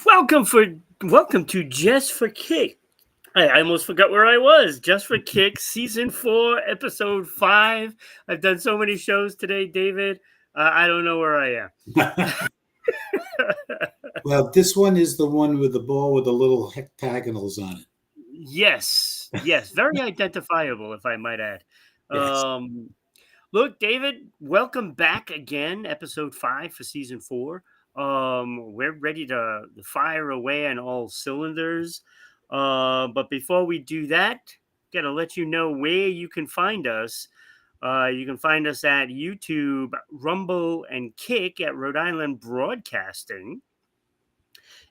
Welcome to Just for Kick. I almost forgot where I was. Just for Kick, Season 4, Episode 5. I've done so many shows today, David. I don't know where I am. Well, this one is the one with the ball with the little hectagonals on it. Yes. Very identifiable, if I might add. Yes. Look, David, welcome back again. Episode 5 for Season 4. We're ready to fire away on all cylinders. But before we do that, gotta let you know where you can find us. You can find us at YouTube, Rumble, and Kick at Rhode Island Broadcasting.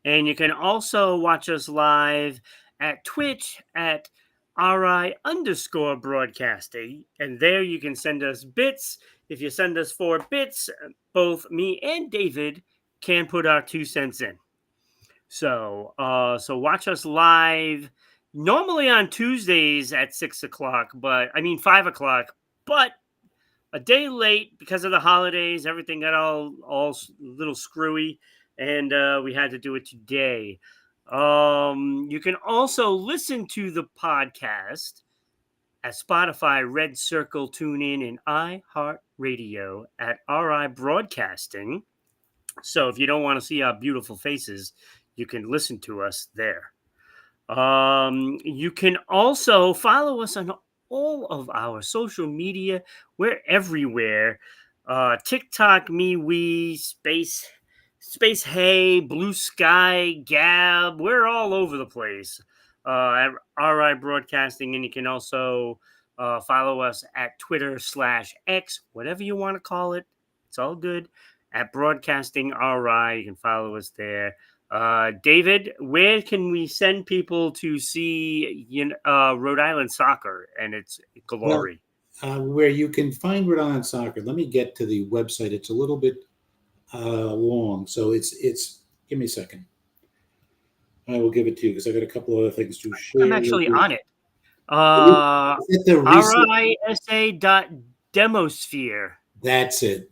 And you can also watch us live at Twitch at RI_broadcasting. And there you can send us bits. If you send us 4 bits, both me and David can put our 2 cents in. So watch us live normally on Tuesdays at 5 o'clock, but a day late because of the holidays. Everything got all a little screwy, and we had to do it today. You can also listen to the podcast at Spotify, RedCircle, TuneIn, and iHeartRadio at RIBroadcasting. So if you don't want to see our beautiful faces, you can listen to us there. You can also follow us on all of our social media. We're everywhere. TikTok, MeWe, Space Hey, Blue Sky, Gab. We're all over the place. At RI Broadcasting, and you can also follow us at Twitter/X, whatever you want to call it. It's all good. At Broadcasting RI, you can follow us there. David, where can we send people to see Rhode Island Soccer and its glory? Where you can find Rhode Island Soccer. Let me get to the website. It's a little bit long, so it's. Give me a second. I will give it to you because I got a couple other things to share. I'm actually on it. RISA.demosphere. That's it.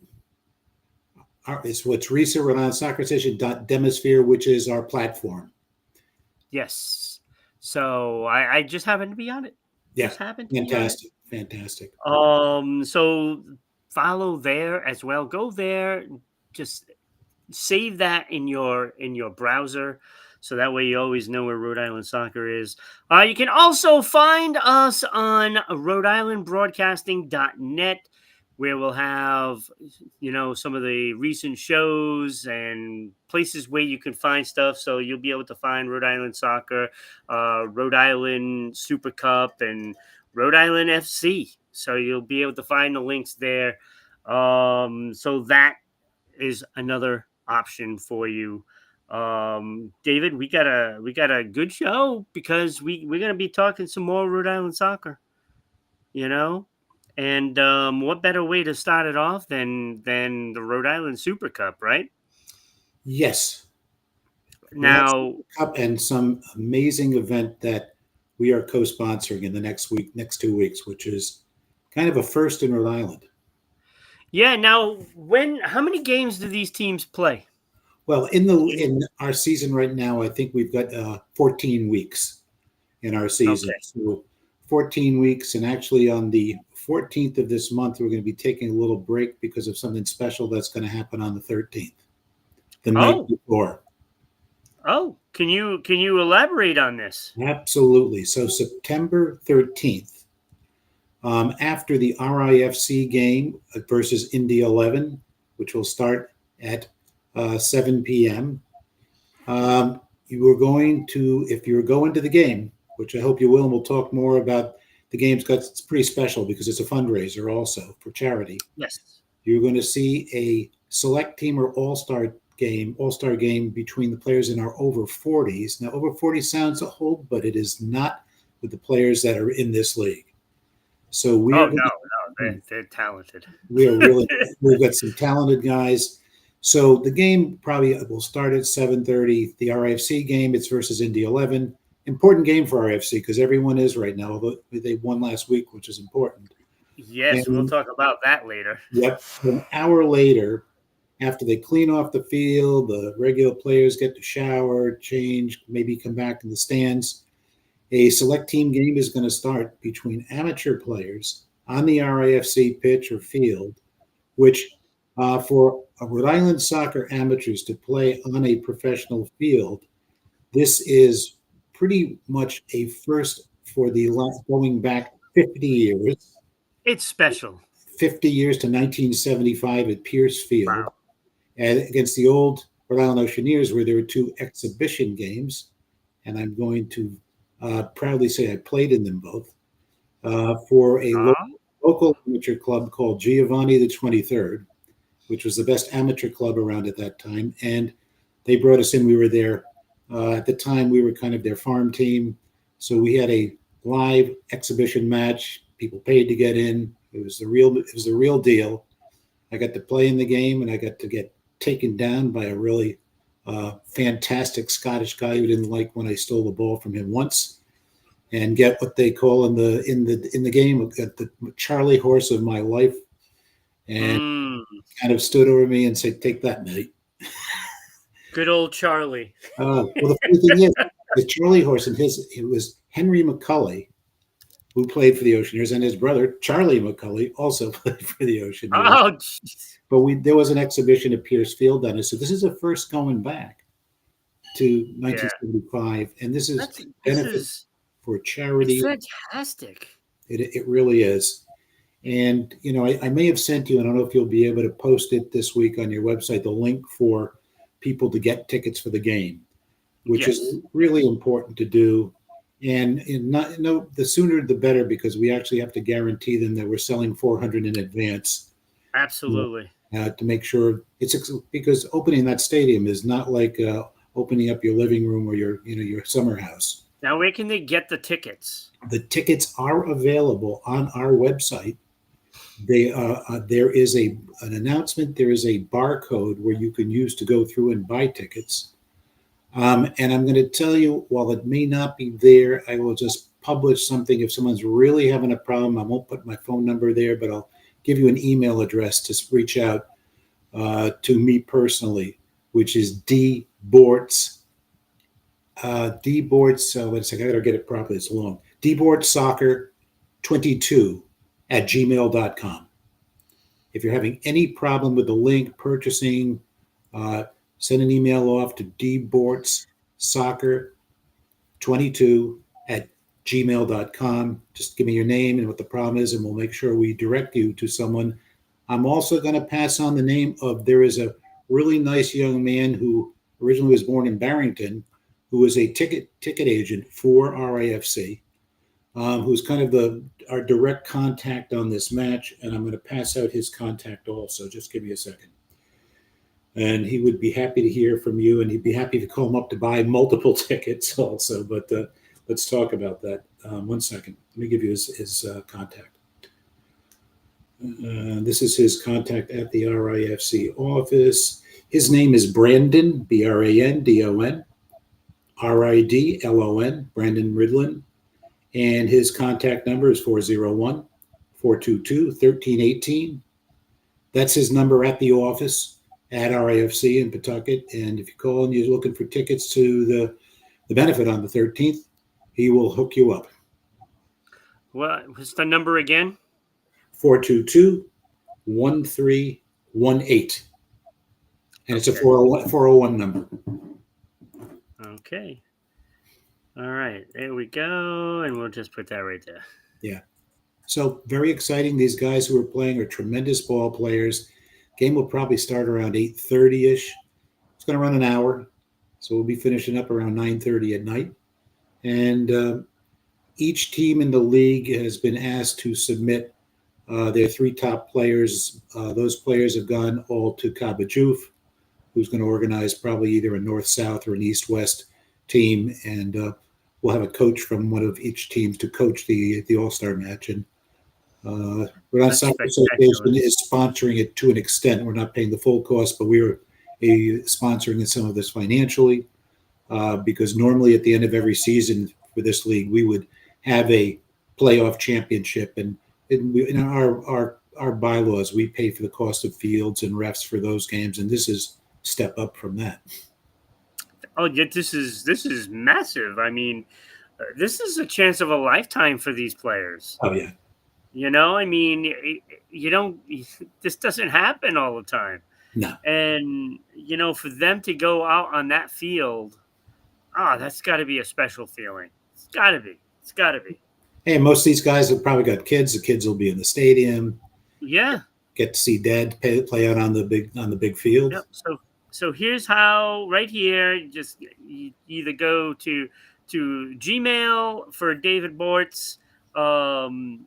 It's what's RISA, Rhode Island Soccer Association.demosphere, which is our platform. Yes. So I just happened to be on it. Yeah. Fantastic. So follow there as well. Go there. Just save that in your browser. So that way you always know where Rhode Island Soccer is. You can also find us on RhodeIslandBroadcasting.net, where we'll have, some of the recent shows and places where you can find stuff. So you'll be able to find Rhode Island Soccer, Rhode Island Super Cup, and Rhode Island FC. So you'll be able to find the links there. So that is another option for you. David, we got a good show because we're going to be talking some more Rhode Island Soccer, And what better way to start it off than the Rhode Island Super Cup, right? Yes. Now, Cup and some amazing event that we are co-sponsoring in the next 2 weeks, which is kind of a first in Rhode Island. Yeah. Now, how many games do these teams play? Well, in our season right now, I think we've got 14 weeks in our season. Okay. So 14 weeks, and actually on the 14th of this month, we're going to be taking a little break because of something special that's going to happen on the 13th, the night before. Oh, can you elaborate on this? Absolutely. So September 13th, after the RIFC game versus Indy 11, which will start at 7 p.m. You are going to, if you're going to the game, which I hope you will, and we'll talk more about the games because it's pretty special because it's a fundraiser also for charity. Yes. You're going to see a select team or all-star game between the players in our over 40s. Now, over 40 sounds old, but it is not with the players that are in this league. So they're talented. We've got some talented guys. So the game probably will start at 7:30. The RIFC game, it's versus Indy 11. Important game for RIFC because everyone is right now, although they won last week, which is important. Yes, we'll talk about that later. Yep. An hour later, after they clean off the field, the regular players get to shower, change, maybe come back in the stands. A select team game is going to start between amateur players on the RIFC pitch or field, which for Rhode Island Soccer amateurs to play on a professional field, this is pretty much a first for the last going back 50 years. It's special. 50 years to 1975 at Pierce Field. Wow. And against the old Rhode Island Oceaneers, where there were 2 exhibition games. And I'm going to proudly say I played in them both for a local amateur club called Giovanni the 23rd, which was the best amateur club around at that time. And they brought us in. We were there. At the time, we were kind of their farm team. So we had a live exhibition match. People paid to get in. It was the real deal. I got to play in the game, and I got to get taken down by a really fantastic Scottish guy who didn't like when I stole the ball from him once, and get what they call in the game the Charlie horse of my life, and kind of stood over me and said, "Take that, mate." Good old Charlie. Well, the funny thing is, the Charlie horse it was Henry McCulley, who played for the Oceaneers, and his brother Charlie McCulley also played for the Oceaneers. Oh, geez. But there was an exhibition at Pierce Field on it, so this is the first going back to 1975, and this is benefits for charity. It's fantastic. It really is. And I may have sent you, and I don't know if you'll be able to post it this week on your website, the link for people to get tickets for the game, which is really important to do. And the sooner the better, because we actually have to guarantee them that we're selling 400 in advance. Absolutely. To make sure because opening that stadium is not like opening up your living room or your summer house. Now, where can they get the tickets? The tickets are available on our website. There is an announcement. There is a barcode where you can use to go through and buy tickets. And I'm going to tell you, while it may not be there, I will just publish something. If someone's really having a problem, I won't put my phone number there, but I'll give you an email address to reach out to me personally, which is D Borts. Wait a second, I gotta get it properly. It's long. dbortsoccer22@gmail.com. If you're having any problem with the link purchasing, send an email off to dbortsoccer22@gmail.com. Just give me your name and what the problem is, and we'll make sure we direct you to someone. I'm also going to pass on the name of, there is a really nice young man who originally was born in Barrington, who is a ticket agent for RIFC, who's kind of our direct contact on this match, and I'm going to pass out his contact also. Just give me a second. And he would be happy to hear from you, and he'd be happy to call him up to buy multiple tickets also. But let's talk about that. 1 second. Let me give you his contact. This is his contact at the RIFC office. His name is Brandon, Brandon, Ridlon, Brandon Ridlon. And his contact number is 401-422-1318. That's his number at the office at RIFC in Pawtucket. And if you call and you're looking for tickets to the benefit on the 13th, he will hook you up. What's the number again? 422-1318. And it's a 401 number. Okay. All right. There we go. And we'll just put that right there. Yeah. So very exciting. These guys who are playing are tremendous ball players. Game will probably start around 8:30-ish. It's going to run an hour. So we'll be finishing up around 9:30 at night. And each team in the league has been asked to submit their 3 top players. Those players have gone all to Kaba Joof, who's going to organize probably either a north-south or an east-west team. And we'll have a coach from one of each teams to coach the All-Star match. And Rhode Island Soccer Association is sponsoring it to an extent. We're not paying the full cost, but we're sponsoring some of this financially because normally at the end of every season for this league, we would have a playoff championship. And our our bylaws, we pay for the cost of fields and refs for those games, and this is step up from that. Oh, yeah, this is massive. I mean, this is a chance of a lifetime for these players. Oh yeah. I mean, you don't. This doesn't happen all the time. No. And for them to go out on that field, that's got to be a special feeling. It's got to be. It's got to be. Hey, most of these guys have probably got kids. The kids will be in the stadium. Yeah. Get to see Dad play out on the big field. Yep. So here's how. Right here, just you either go to Gmail for David Borts, and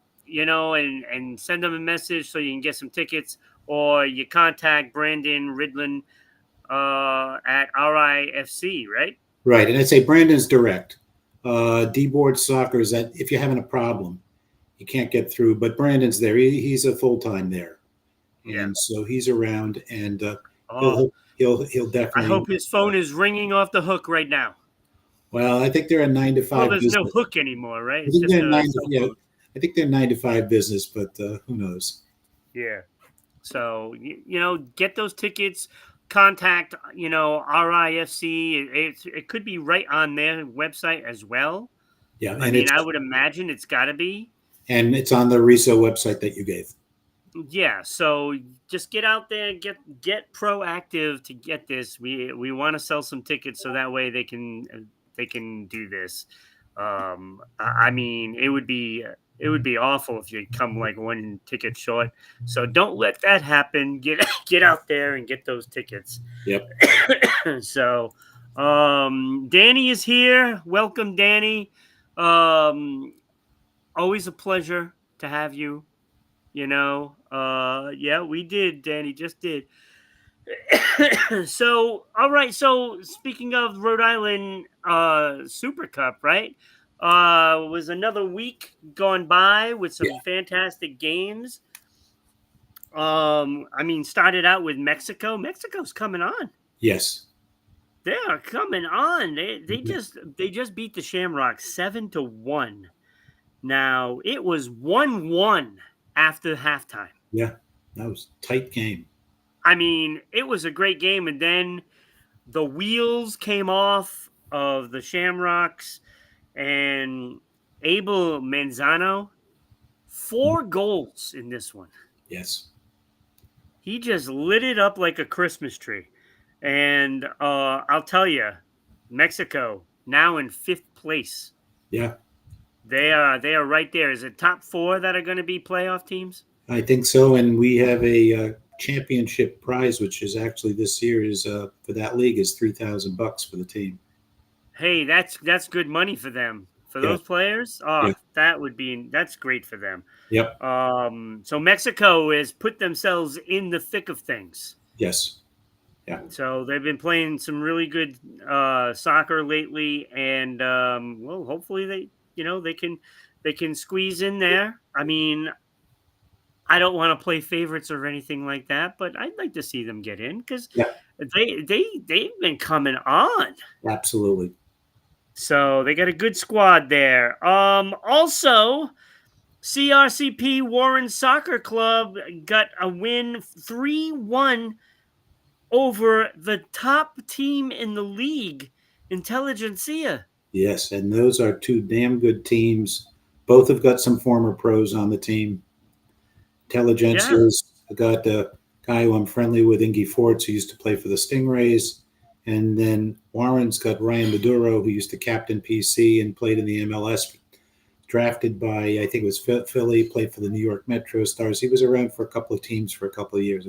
send them a message so you can get some tickets, or you contact Brandon Ridland at RIFC, right? Right, and I'd say Brandon's direct. D-Board Soccer is that if you're having a problem, you can't get through, but Brandon's there. He's a full-time there. And so he's around, and he'll definitely. I hope his phone is ringing off the hook right now. Well, I think they're a 9 to 5. Well, there's no hook anymore, right? I think they're 9 to 5 business, but who knows? Yeah. So get those tickets. Contact RIFC. It could be right on their website as well. Yeah, I would imagine it's got to be. And it's on the RISO website that you gave. Yeah, so just get out there and get proactive to get this. We want to sell some tickets so that way they can do this. I mean, it would be awful if you come like one ticket short. So don't let that happen. Get out there and get those tickets. Yep. So, Danny is here. Welcome, Danny. Always a pleasure to have you. Yeah, we did. Danny just did. So, all right. So, speaking of Rhode Island Super Cup, right? Was another week gone by with some fantastic games. Started out with Mexico. Mexico's coming on. Yes. They are coming on. They just beat the Shamrocks 7-1. Now, it was 1-1 after halftime. Yeah, that was a tight game. I mean, it was a great game, and then the wheels came off of the Shamrocks, and Abel Manzano, 4 goals in this one. Yes. He just lit it up like a Christmas tree. And I'll tell you, Mexico now in 5th place. Yeah. They are right there. Is it top 4 that are going to be playoff teams? I think so, and we have a championship prize, which is actually this year is for that league is $3,000 for the team. Hey, that's good money for them. For those players, that's great for them. Yep. So Mexico has put themselves in the thick of things. Yes. Yeah. So they've been playing some really good soccer lately, and hopefully they can squeeze in there. I mean, I don't want to play favorites or anything like that, but I'd like to see them get in because they've been coming on. Absolutely. So they got a good squad there. Also, CRCP Warren Soccer Club got a win 3-1 over the top team in the league, Intelligentsia. Yes, and those are 2 damn good teams. Both have got some former pros on the team. Intelligentsia's got a guy who I'm friendly with, Ingy Forts, who used to play for the Stingrays. And then Warren's got Ryan Maduro, who used to captain PC and played in the MLS, drafted by, I think it was Philly, played for the New York Metro Stars. He was around for a couple of teams for a couple of years.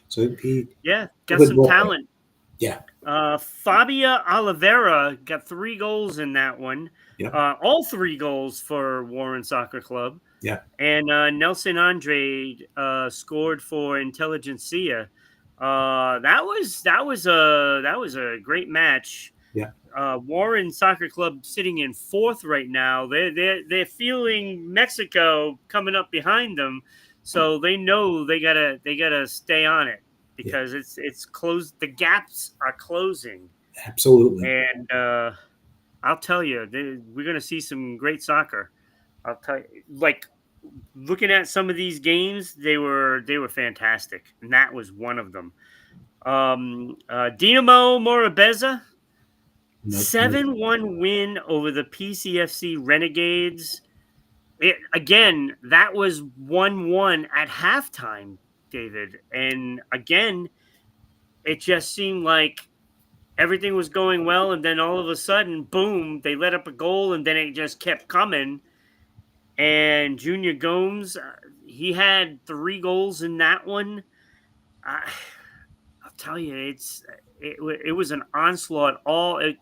So got some talent. Yeah. Fabia Oliveira got 3 goals in that one. Yeah. All 3 goals for Warren Soccer Club. Yeah. And Nelson Andre scored for Intelligentsia. That was a great match. Yeah. Warren Soccer Club sitting in 4th right now. They're feeling Mexico coming up behind them, so they know they gotta stay on it because it's closed. The gaps are closing. Absolutely. And I'll tell you, we're gonna see some great soccer. I'll tell you, like looking at some of these games, they were fantastic, and that was one of them. Dinamo Morabeza, No, 7-1 win over the PCFC Renegades. Again, that was 1-1 at halftime, David. And again, it just seemed like everything was going well, and then all of a sudden, boom, they let up a goal, and then it just kept coming. And Junior Gomes, he had 3 goals in that one. I'll tell you, it was an onslaught.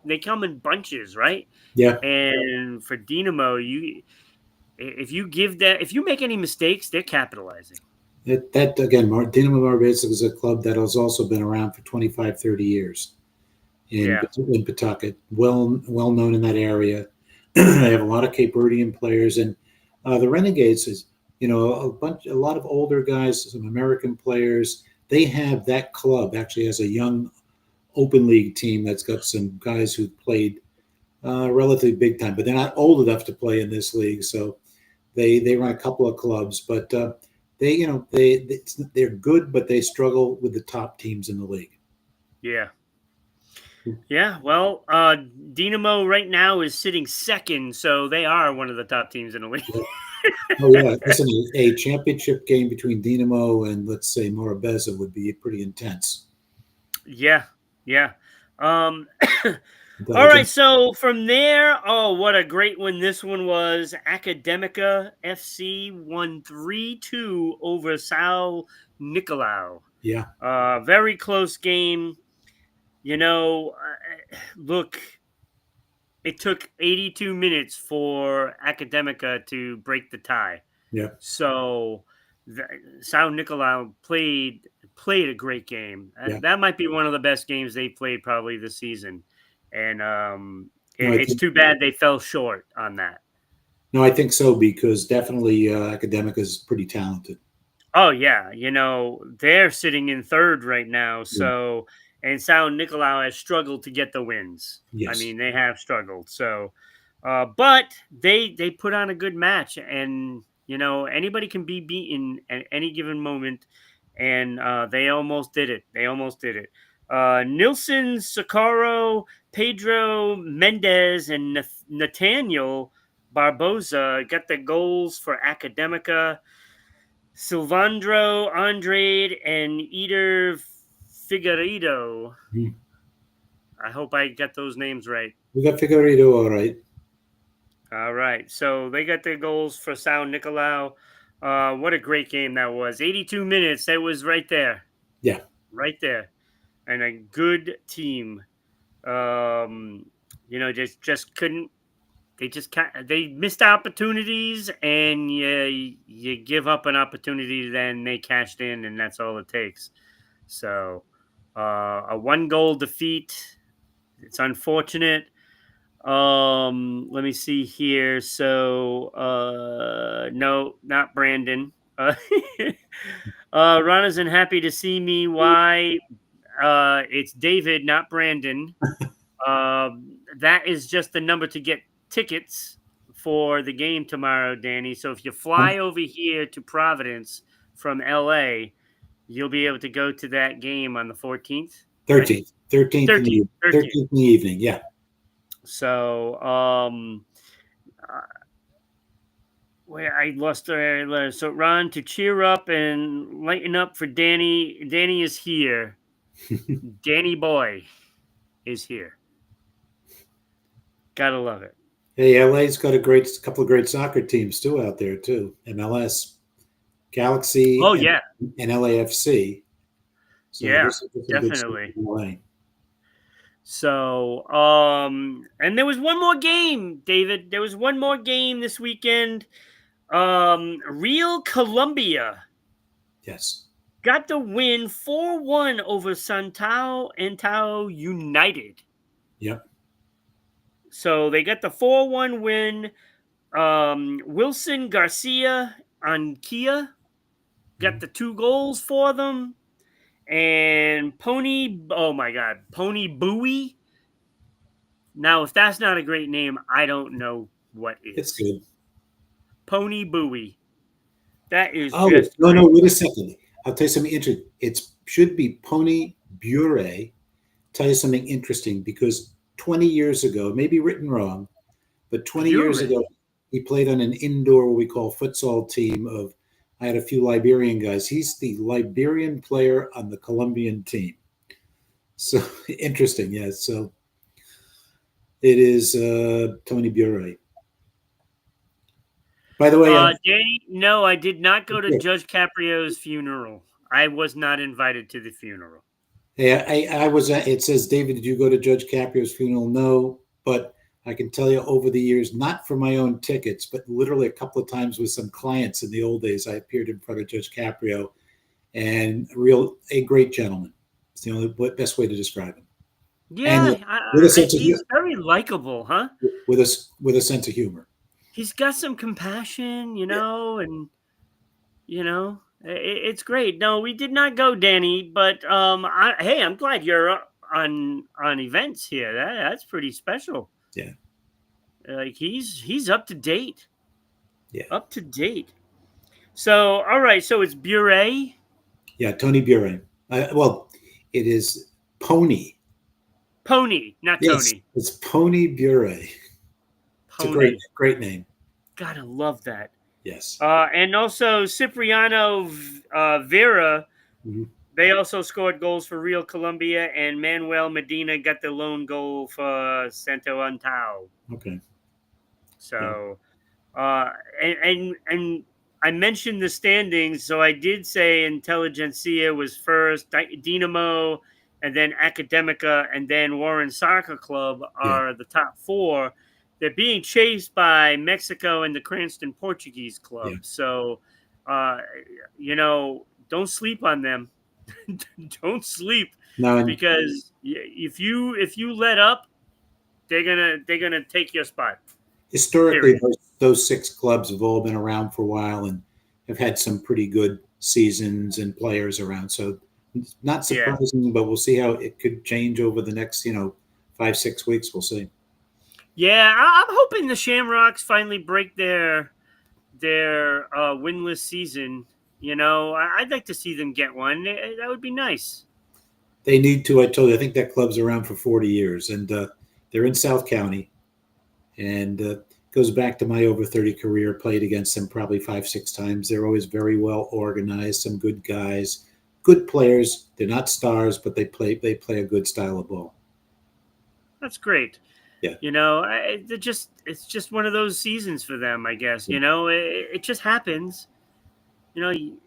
They come in bunches, right? yeah, And for Dinamo, if you make any mistakes, they're capitalizing. that again, Dinamo Maribesa is a club that has also been around for 25, 30 years in Pawtucket, well known in that area. They have a lot of Cape Verdean players, and the Renegades is a lot of older guys, some American players. They have that club actually as a young open league team that's got some guys who played relatively big time, but they're not old enough to play in this league. So they run a couple of clubs, but they're good, but they struggle with the top teams in the league. Yeah. Yeah, well, Dinamo right now is sitting second, so they are one of the top teams in the league. Yeah. Oh yeah, listen, a championship game between Dinamo and let's say Morabeza would be pretty intense. Yeah. All right, so from there, what a great win this one was. Academica FC won 3-2 over Sao Nicolau. Yeah. Very close game. Look, it took 82 minutes for Academica to break the tie. Yeah. So Sao Nicolau played a great game. Yeah. That might be one of the best games they played probably this season. And it's too bad they fell short on that. No, I think so, because definitely Academica is pretty talented. Oh, yeah. They're sitting in third right now. So, and Sao Nicolau has struggled to get the wins. Yes. I mean, they have struggled. So, but they put on a good match, and, anybody can be beaten at any given moment. And they almost did it. Nilson, Socorro, Pedro Mendez, and Nathaniel Barboza got the goals for Academica. Silvandro Andrade and Eder Figueiredo. I hope I got those names right. We got Figueiredo all right. All right. So they got their goals for Sao Nicolau. What a great game that was. 82 minutes. That was right there. Yeah. Right there. And a good team. Just couldn't. They missed opportunities, and you give up an opportunity, then they cashed in, and that's all it takes. So a 1-goal defeat. It's unfortunate. Let me see here. So no, not Brandon. Ron isn't happy to see me. Why? It's David, not Brandon. That is just the number to get tickets for the game tomorrow, Danny. So if you fly over here to Providence from LA, you'll be able to go to that game on the 14th. 13th in the evening. Yeah. So, I lost her. So, Ron, to cheer up and lighten up for Danny. Danny is here. Danny boy is here. Gotta love it. Hey, LA's got a couple of great soccer teams too out there too. MLS, Galaxy. Oh yeah, and LAFC. So yeah, definitely. So, and there was one more game, David. There was one more game this weekend. Real Colombia. Yes. Got the win 4-1 over Santao Antao United. Yep. So they got the 4-1 win. Wilson Garcia on Kia got the 2 goals for them. And Pony Bowie. Now, if that's not a great name, I don't know what is. It's good. Pony Bowie. That is Oh, just no, great. no, wait a second. I'll tell you something interesting. It should be Pony Bure. Tell you something interesting because 20 years ago, maybe written wrong, but 20 years Pure. ago, he played on an indoor, what we call futsal team of, I had a few Liberian guys. He's the Liberian player on the Colombian team. So interesting, yeah. So it is Tony Bure. By the way, Danny, no, I did not go to Judge Caprio's funeral. I was not invited to the funeral. hey, I was. It says, David, did you go to Judge Caprio's funeral? No, but I can tell you over the years, not for my own tickets, but literally a couple of times with some clients in the old days, I appeared in front of Judge Caprio, and a great gentleman. It's the only best way to describe him. And Yeah, with a sense of he's very likable, huh? with a sense of humor. He's got some compassion, Yeah. and it's great. No, we did not go, Danny, but hey, I'm glad you're on events here. That's pretty special. Yeah. Like he's up to date. Yeah. Up to date. So, all right, so it's Bure. Yeah, Tony Bure. Well, it is Pony. Pony, not Yes, Tony. it's Pony Bure. It's a Pony. great name. Gotta love that. Yes. And also Cipriano Vera. Mhm. They also scored goals for Real Colombia, and Manuel Medina got the lone goal for Santo Antao. Okay. So, and I mentioned the standings, so I did say Intelligentsia was first, Dinamo, and then Academica, and then Warren Soccer Club Yeah. are the top four. They're being chased by Mexico and the Cranston Portuguese Club. Yeah. So, don't sleep on them. Don't sleep Now, because if you let up, they're gonna take your spot. historically, those six clubs have all been around for a while and have had some pretty good seasons and players around. So, it's not surprising, but we'll see how it could change over the next 5-6 weeks. We'll see. Yeah, I'm hoping the Shamrocks finally break their winless season. I'd like to see them get one. That would be nice. They need to. I told you, I think that club's around for 40 years, and they're in South County, and goes back to my over 30 career. Played against them probably 5-6 times. They're always very well organized. Some good guys, good players. They're not stars, but they play a good style of ball. That's great. Yeah. It's just one of those seasons for them, I guess. Yeah. It just happens. You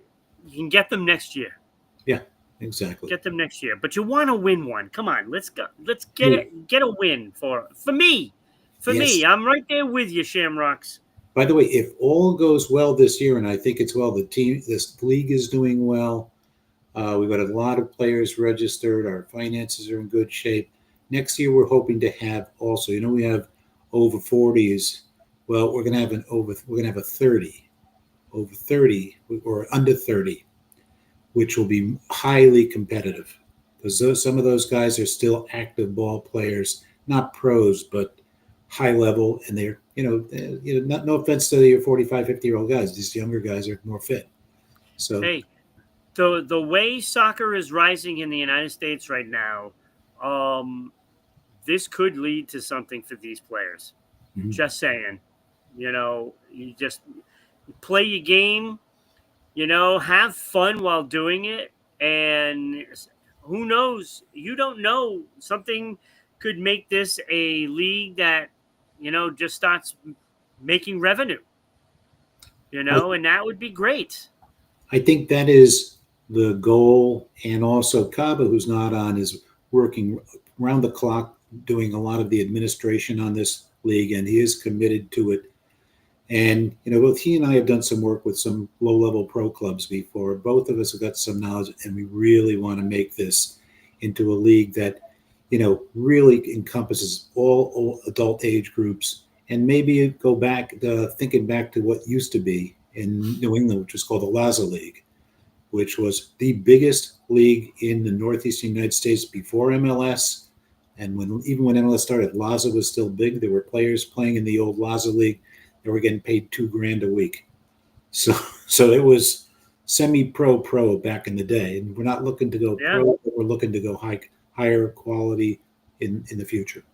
can get them next year. Yeah, exactly. Get them next year, but you want to win one. Come on, let's go. Let's get a win for me. For me, I'm right there with you, Shamrocks. By the way, if all goes well this year, and I think it's well, this league is doing well. We've got a lot of players registered. Our finances are in good shape. Next year, we're hoping to have also, we have over 40s. Well, we're going to have a 30, over 30 or under 30, which will be highly competitive because some of those guys are still active ball players, not pros, but high level. And they're, no offense to your 45, 50-year-old guys. These younger guys are more fit. So, hey, the way soccer is rising in the United States right now, this could lead to something for these players. Mm-hmm. Just saying, you just play your game, have fun while doing it. And who knows? You don't know. Something could make this a league that, just starts making revenue, and that would be great. I think that is the goal. And also Kaba, who's not on, is working around the clock, doing a lot of the administration on this league, and he is committed to it. And, both he and I have done some work with some low-level pro clubs before. Both of us have got some knowledge, and we really want to make this into a league that, really encompasses all adult age groups, and maybe go back, thinking back to what used to be in New England, which was called the Laza League, which was the biggest league in the Northeastern United States before MLS. And even when MLS started, Laza was still big. There were players playing in the old Laza League. They were getting paid $2,000 a week. So it was semi-pro back in the day, and we're not looking to go Yeah. pro, but we're looking to go higher quality in the future.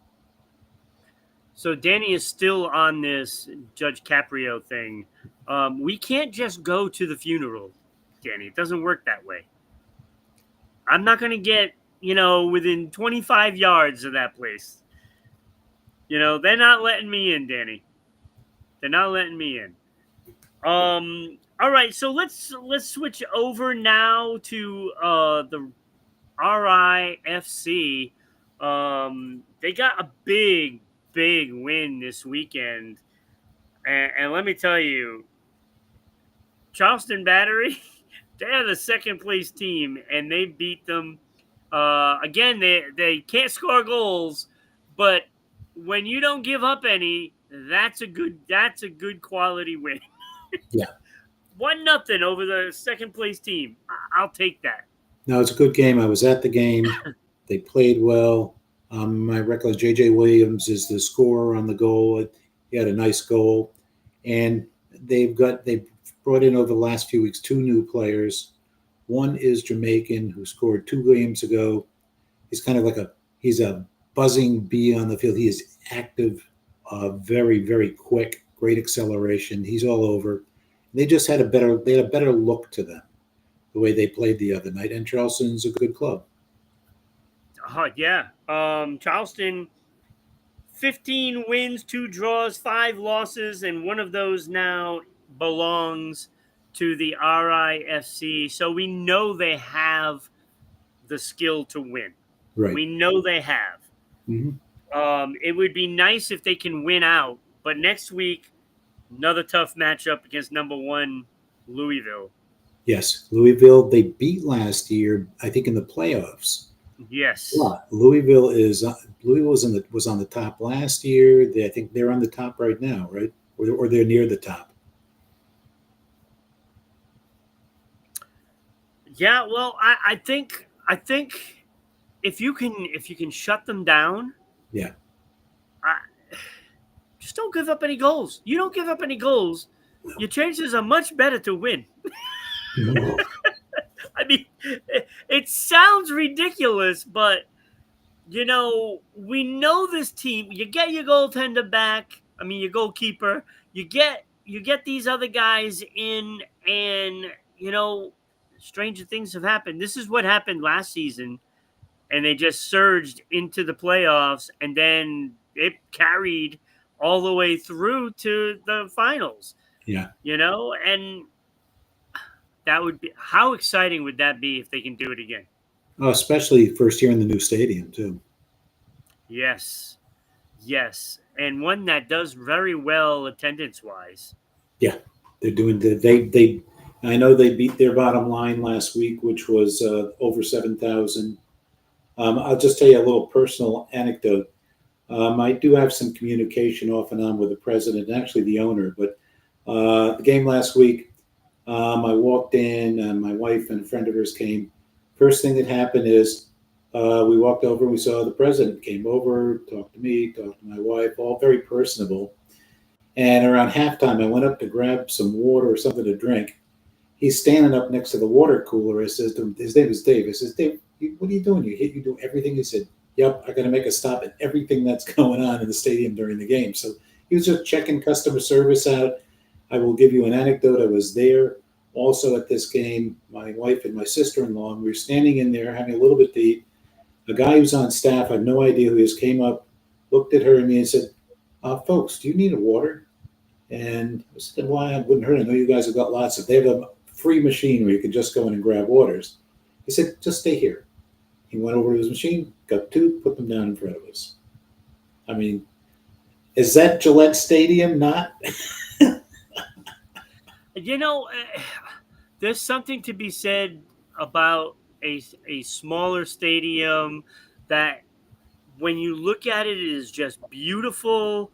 So Danny is still on this Judge Caprio thing. We can't just go to the funeral, Danny. It doesn't work that way. I'm not going to get, within 25 yards of that place. They're not letting me in, Danny. They're not letting me in. All right, so let's switch over now to the RIFC. They got a big win this weekend, and let me tell you, Charleston Battery, they are the second place team, and they beat them. Again, they can't score goals, but when you don't give up any, that's a good quality win. Yeah. 1-0 over the second place team. I'll take that. No, it's a good game. I was at the game. They played well. My recollection, J.J. Williams is the scorer on the goal. He had a nice goal. And they brought in over the last few weeks 2 new players. One is Jamaican who scored 2 games ago. He's kind of like he's a buzzing bee on the field. He is active, very, very quick, great acceleration. He's all over. They just had a better look to them, the way they played the other night. And Charleston's a good club. Yeah. Charleston, 15 wins, 2 draws, 5 losses, and one of those now belongs to the RIFC. So we know they have the skill to win. Right. We know they have. Mm-hmm. It would be nice if they can win out, but next week, another tough matchup against number 1 Louisville. Yes, Louisville. They beat last year, I think, in the playoffs. Yes. Yeah, Louisville was on the top last year. I think they're on the top right now, right? Or they're near the top. Yeah, well, I think if you can shut them down, yeah, just don't give up any goals. You don't give up any goals, your chances are much better to win. I mean, it sounds ridiculous, but we know this team. You get your goaltender back. I mean, your goalkeeper. You get these other guys in, and stranger things have happened. This is what happened last season, and they just surged into the playoffs, and then it carried all the way through to the finals. Yeah. And that would be, how exciting would that be if they can do it again? Oh, especially first year in the new stadium too. Yes, and one that does very well attendance-wise. Yeah, they're doing they. I know they beat their bottom line last week, which was over 7,000. I'll just tell you a little personal anecdote. I do have some communication off and on with the president, and actually the owner. But the game last week, I walked in, and my wife and a friend of hers came. First thing that happened is we walked over and we saw the president came over, talked to me, talked to my wife, all very personable. And around halftime, I went up to grab some water or something to drink. He's standing up next to the water cooler. I says to him, his name is Dave. I says, Dave, what are you doing? You do everything? He said, yep, I got to make a stop at everything that's going on in the stadium during the game. So he was just checking customer service out. I will give you an anecdote. I was there also at this game. My wife and my sister-in-law, we were standing in there having a little bit to eat. A guy who's on staff, I had no idea who he is, came up, looked at her and me and said, folks, do you need a water? And I said, why? I wouldn't hurt. I know you guys have got lots of. They have a free machine where you can just go in and grab waters. He said, just stay here. He went over to his machine, got 2, put them down in front of us. I mean, is that Gillette Stadium not? There's something to be said about a smaller stadium that when you look at it, it is just beautiful.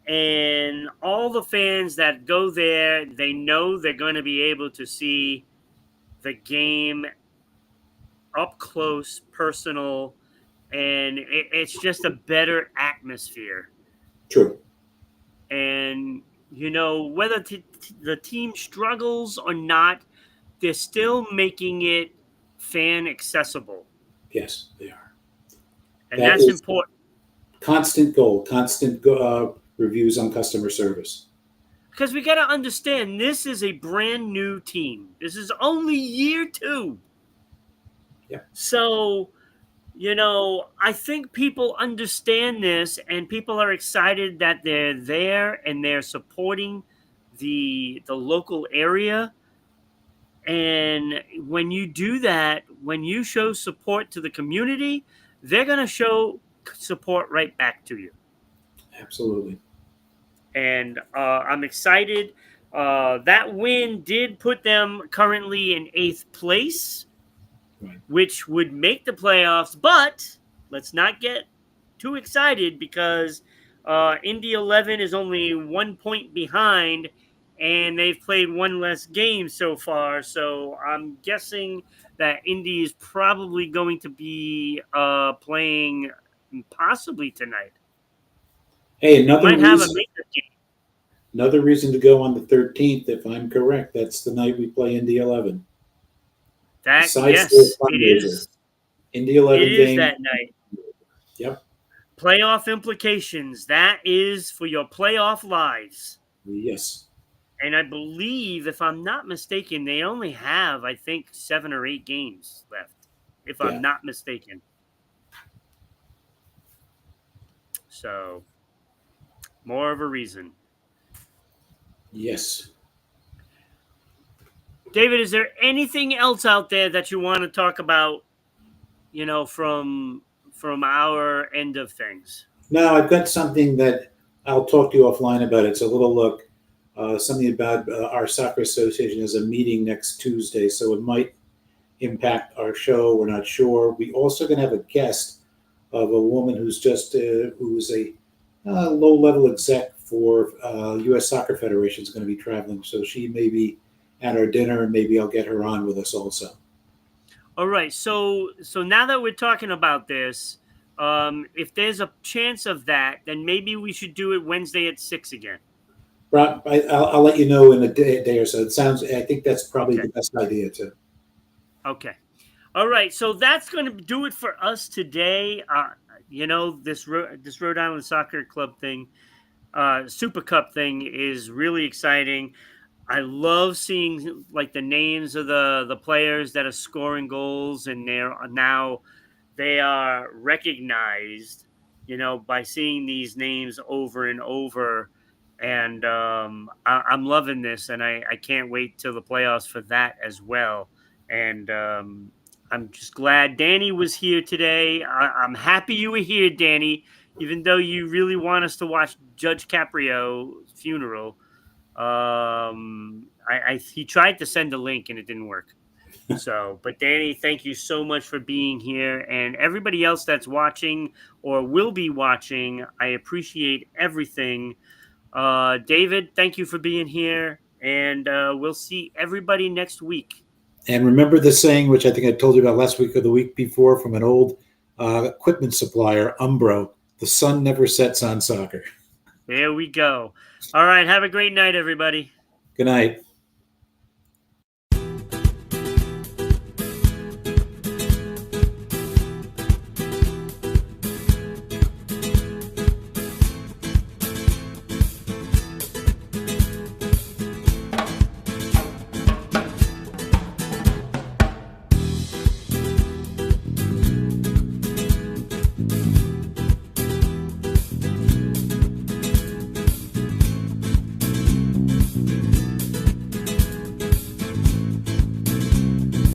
And all the fans that go there, they know they're going to be able to see the game up close, personal, and it's just a better atmosphere. True. And whether the team struggles or not, they're still making it fan accessible. Yes, they are. And That that's is important. constant goal, constant reviews on customer service. Because we got to understand, this is a brand new team. This is only year 2. Yeah. So, I think people understand this, and people are excited that they're there and they're supporting the local area. And when you do that, when you show support to the community, they're going to show support right back to you. Absolutely. And I'm excited. That win did put them currently in 8th place, Right. which would make the playoffs. But let's not get too excited, because Indy 11 is only 1 point behind, and they've played one less game so far. So I'm guessing that Indy is probably going to be playing possibly tonight. Hey, Might have a makeup game. another reason to go on the 13th, if I'm correct. That's the night we play Indy 11. Yes, it is. Indy 11 It game. is that night. Yep. Playoff implications. That is for your playoff lives. Yes. And I believe, if I'm not mistaken, they only have, I think, 7 or 8 games left, if I'm not mistaken. So, more of a reason. Yes. David, is there anything else out there that you want to talk about, from our end of things? No, I've got something that I'll talk to you offline about. It's a little look, something about our soccer association has a meeting next Tuesday, so it might impact our show. We're not sure. We also going to have a guest of a woman who's who's a low-level exec for U.S. Soccer Federation is going to be traveling, so she may be at our dinner, and maybe I'll get her on with us also. All right. So now that we're talking about this, if there's a chance of that, then maybe we should do it Wednesday at 6 again. Right. I'll let you know in a day or so. I think that's probably the best idea too. Okay. All right. So that's going to do it for us today. This Rhode Island Soccer Club thing, Super Cup thing is really exciting. I love seeing the names of the players that are scoring goals, and they are recognized, by seeing these names over and over. And I'm loving this, and I can't wait till the playoffs for that as well. And I'm just glad Danny was here today. I'm happy you were here, Danny, even though you really want us to watch Judge Caprio's funeral. He tried to send a link and it didn't work. So, but Danny, thank you so much for being here, and everybody else that's watching or will be watching, I appreciate everything. David, thank you for being here, and we'll see everybody next week. And remember the saying, which I think I told you about last week or the week before, from an old equipment supplier, Umbro: the sun never sets on soccer. There we go. All right. Have a great night, everybody. Good night.